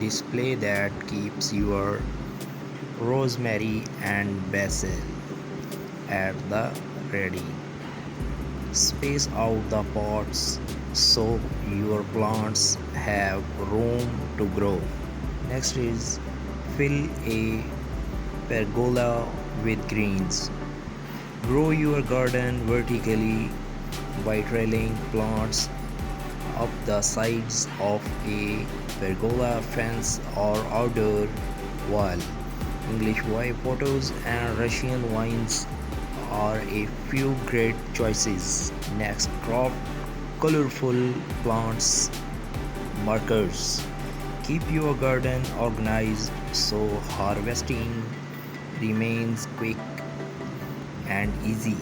display that keeps your rosemary and basil at the ready. Space out the pots so your plants have room to grow. Next is fill a pergola with greens. Grow your garden vertically by trailing plants up the sides of a pergola fence or outdoor wall. English white potatoes and Russian vines are a few great choices. Next, crop colorful plants markers. Keep your garden organized so harvesting remains quick and easy.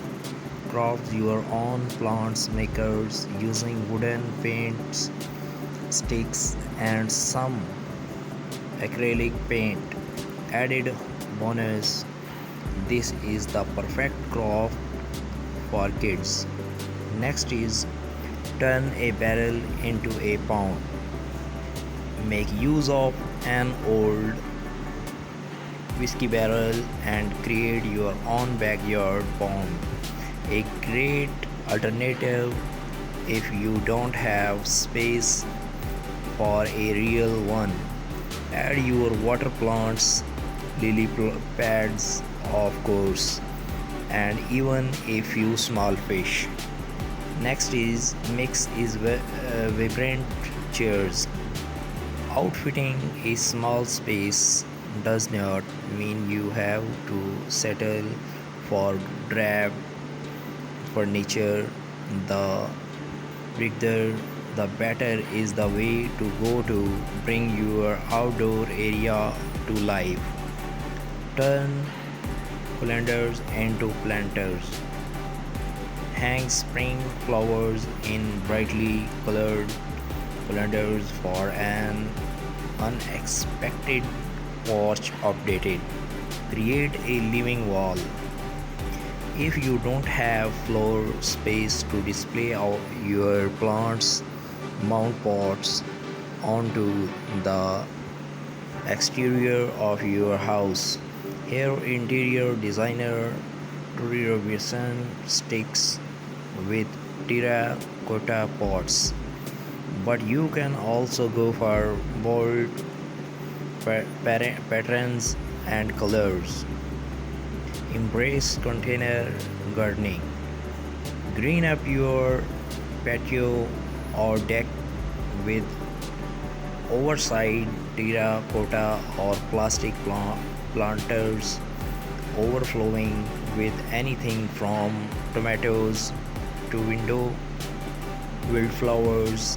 Craft your own plants makers using wooden paints, sticks, and some acrylic paint. Added bonus, this is the perfect craft for kids. Next is turn a barrel into a pond. Make use of an old whiskey barrel and create your own backyard pond. A great alternative if you don't have space for a real one. Add your water plants, pads, of course, and even a few small fish. Next is mix is vibrant chairs. Outfitting a small space does not mean you have to settle for drab furniture. The bigger the better is the way to go to bring your outdoor area to life. Turn colanders into planters. Hang spring flowers in brightly colored colanders for an unexpected porch updated. Create a living wall. If you don't have floor space to display your plants, mount pots onto the exterior of your house. Here, interior designer Tori Robinson sticks with terracotta pots, but you can also go for bold patterns and colors. Embrace container gardening. Green up your patio or deck with oversized terracotta or plastic planters overflowing with anything from tomatoes to window wildflowers.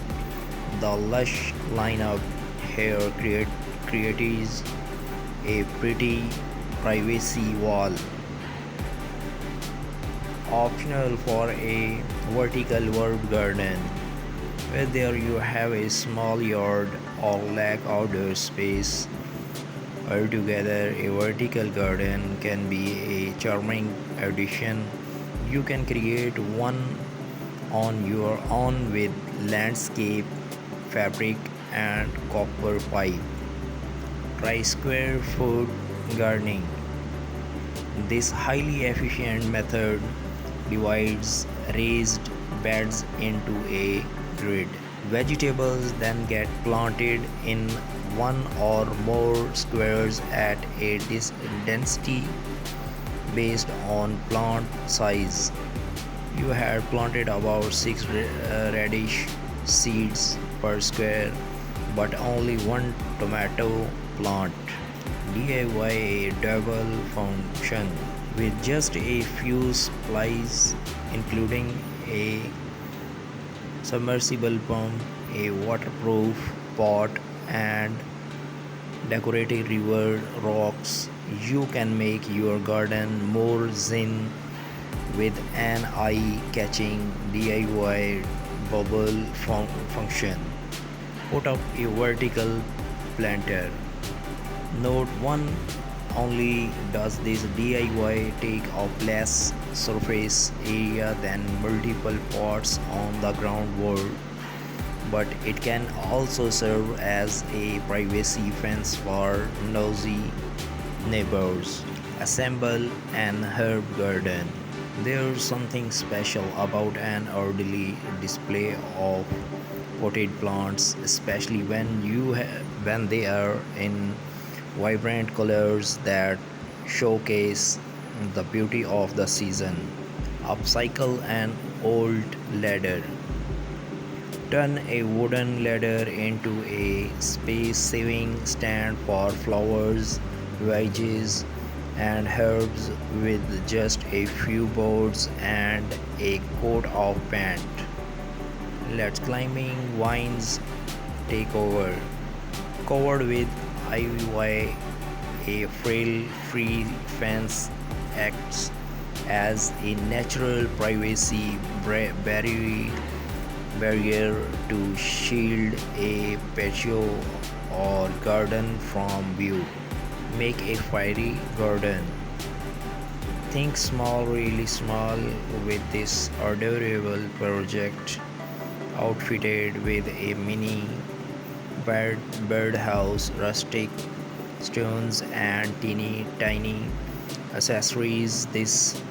The lush lineup here creates a pretty privacy wall. Optional for a vertical herb garden. Whether you have a small yard or lack outdoor space, altogether a vertical garden can be a charming addition. You can create one on your own with landscape, fabric, and copper pipe. Try square foot gardening. This highly efficient method divides raised beds into a grid. Vegetables then get planted in one or more squares at a density based on plant size. You had planted about 6 radish seeds per square, but only one tomato plant. DIY a double function with just a few supplies, including a submersible pump, a waterproof pot, and decorative river rocks. You can make your garden more zen with an eye-catching DIY bubble function. Put up a vertical planter. Note 1, only does this DIY take up less surface area than multiple pots on the ground wall, but it can also serve as a privacy fence for nosy neighbors. Assemble an herb garden. There's something special about an orderly display of potted plants, especially when they are in vibrant colors that showcase the beauty of the season. Upcycle an old ladder. Turn a wooden ladder into a space saving stand for flowers, veggies, and herbs with just a few boards and a coat of paint. Let climbing vines take over. Covered with ivy, a frail free fence acts as a natural privacy barrier to shield a patio or garden from view. Make a fiery garden. Think small, really small with this adorable project outfitted with a mini birdhouse, rustic stones, and teeny tiny accessories. This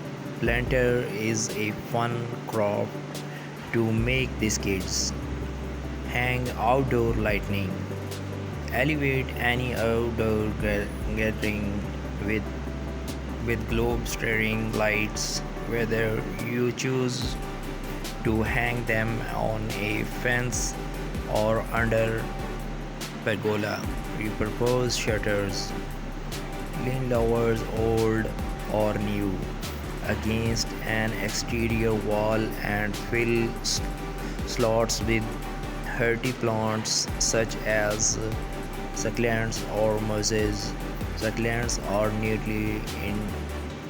planter is a fun craft to make these kids. Hang outdoor lighting. Elevate any outdoor gathering with globe staring lights, whether you choose to hang them on a fence or under pergola. Repurpose shutters, lean lowers old or new against an exterior wall and fill slots with hardy plants such as succulents or mosses. Succulents are nearly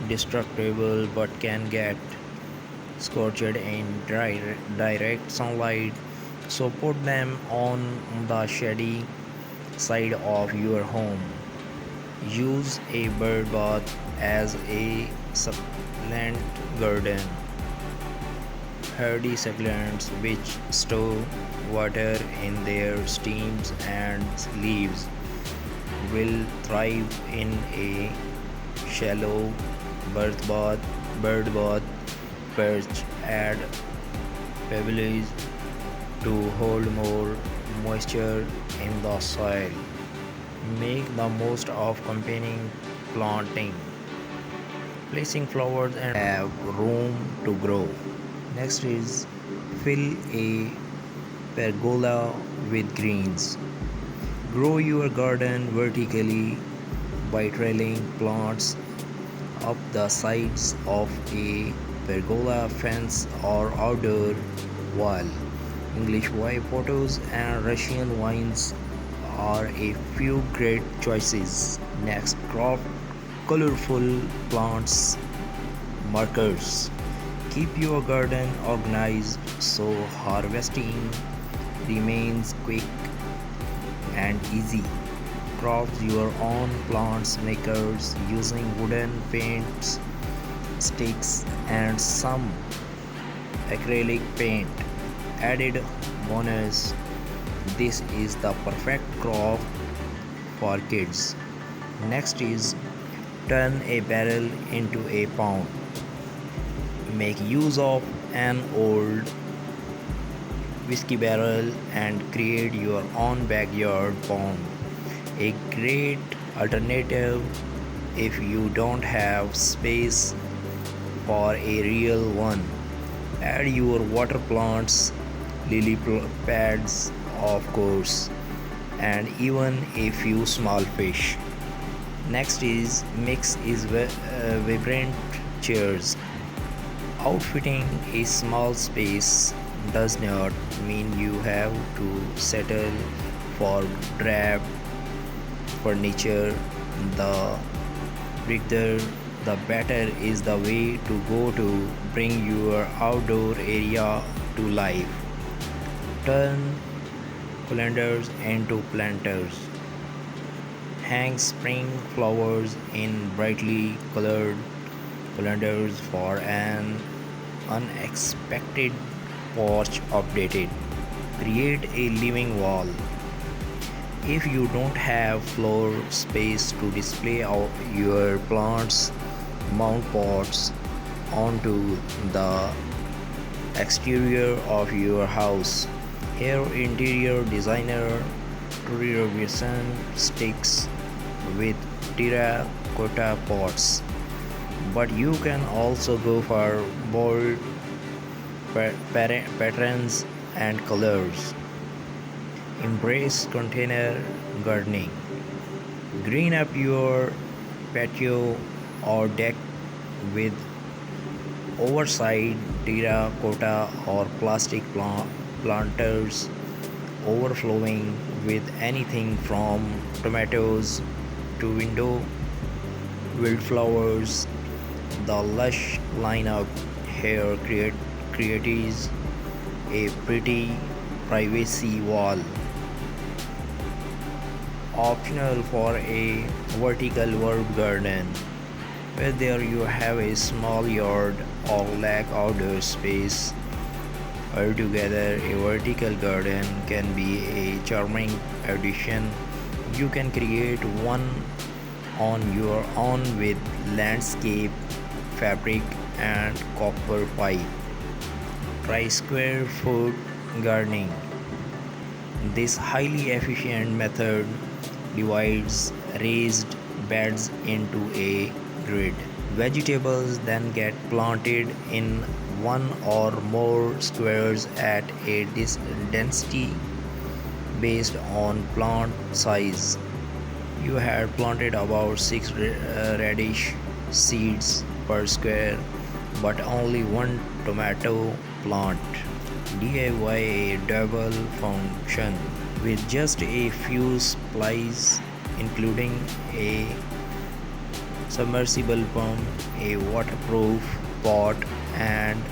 indestructible but can get scorched in direct sunlight, so put them on the shady side of your home. Use a bird bath as a succulent garden. Hardy succulents which store water in their stems and leaves will thrive in a shallow bird bath perch. Add pebbles to hold more moisture in the soil. Make the most of combining planting, placing flowers and have room to grow. Next is fill a pergola with greens. Grow your garden vertically by trailing plants up the sides of a pergola fence or outdoor wall. English white potatoes and Russian vines are a few great choices. Next, crop colorful plants markers. Keep your garden organized so harvesting remains quick and easy. Craft your own plants makers using wooden paints, sticks, and some acrylic paint. Added bonus, this is the perfect craft for kids. Next is turn a barrel into a pond. Make use of an old whiskey barrel and create your own backyard pond. A great alternative if you don't have space for a real one. Add your water plants, lily pads, of course, and even a few small fish. Next is mix is vibrant chairs. Outfitting a small space does not mean you have to settle for drab furniture. The bigger the better is the way to go to bring your outdoor area to life. Turn calendars into planters. Hang spring flowers in brightly colored calendars for an unexpected porch updated. Create a living wall. If you don't have floor space to display your plants, mount pots onto the exterior of your house. Here, interior designer Tori Robinson sticks with terracotta pots, but you can also go for bold patterns and colors. Embrace container gardening. Green up your patio or deck with oversized terracotta or plastic planters overflowing with anything from tomatoes to window wildflowers. The lush lineup here creates a pretty privacy wall. Optional for a vertical herb garden. Whether you have a small yard or lack outdoor space, altogether a vertical garden can be a charming addition. You can create one on your own with landscape fabric and copper pipe. Try square foot gardening. This highly efficient method divides raised beds into a grid. Vegetables then get planted in one or more squares at a density based on plant size. You had planted about 6 radish seeds per square, but only one tomato plant. DIY a double function with just a few supplies, including a submersible pump, a waterproof pot, and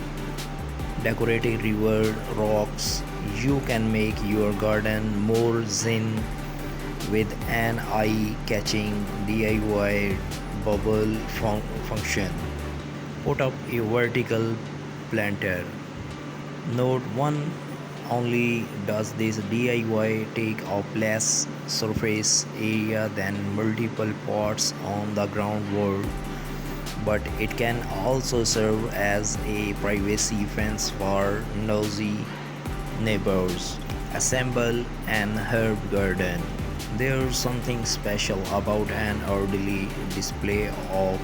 decorative river rocks. You can make your garden more zen with an eye-catching DIY bubble function. Put up a vertical planter. Note 1: only does this DIY take up less surface area than multiple pots on the ground wall, but it can also serve as a privacy fence for nosy neighbors. Assemble an herb garden. There's something special about an orderly display of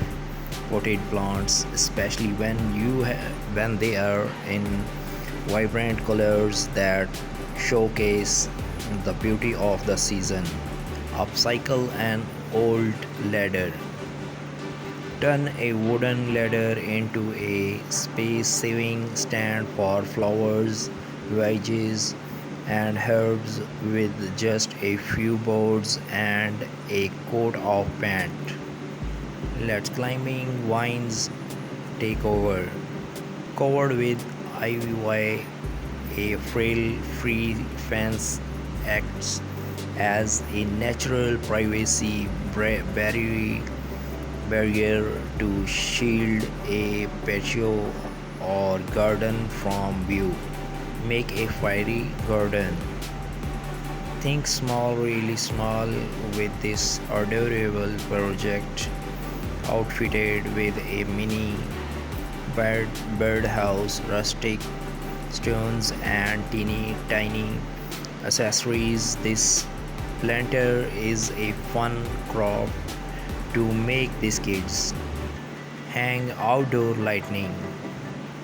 potted plants, especially when they are in vibrant colors that showcase the beauty of the season. Upcycle an old ladder. Turn a wooden ladder into a space-saving stand for flowers, veggies, and herbs with just a few boards and a coat of paint. Let climbing vines take over. Covered with ivy, a frail-free fence acts as a natural privacy barrier to shield a patio or garden from view. Make a fairy garden. Think small, really small with this adorable project, outfitted with a mini birdhouse, rustic stones, and teeny tiny accessories. This planter is a fun craft to make these kids. Hang outdoor lighting.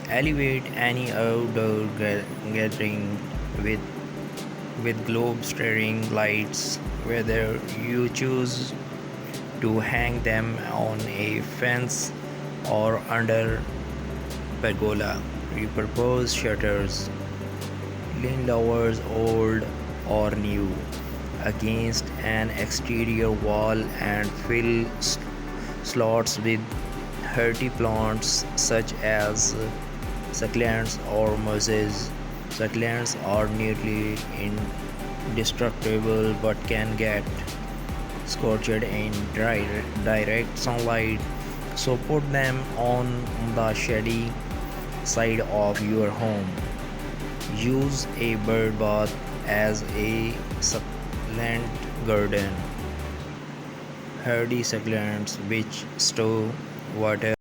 Elevate any outdoor gathering with globe staring lights, whether you choose to hang them on a fence or under pergola. Repurpose shutters, lean lowers old or new against an exterior wall and fill slots with hardy plants such as succulents or mosses. Succulents are nearly indestructible but can get scorched in direct sunlight, so put them on the shady side of your home. Use a bird bath as a succulent garden. Hardy succulents which store water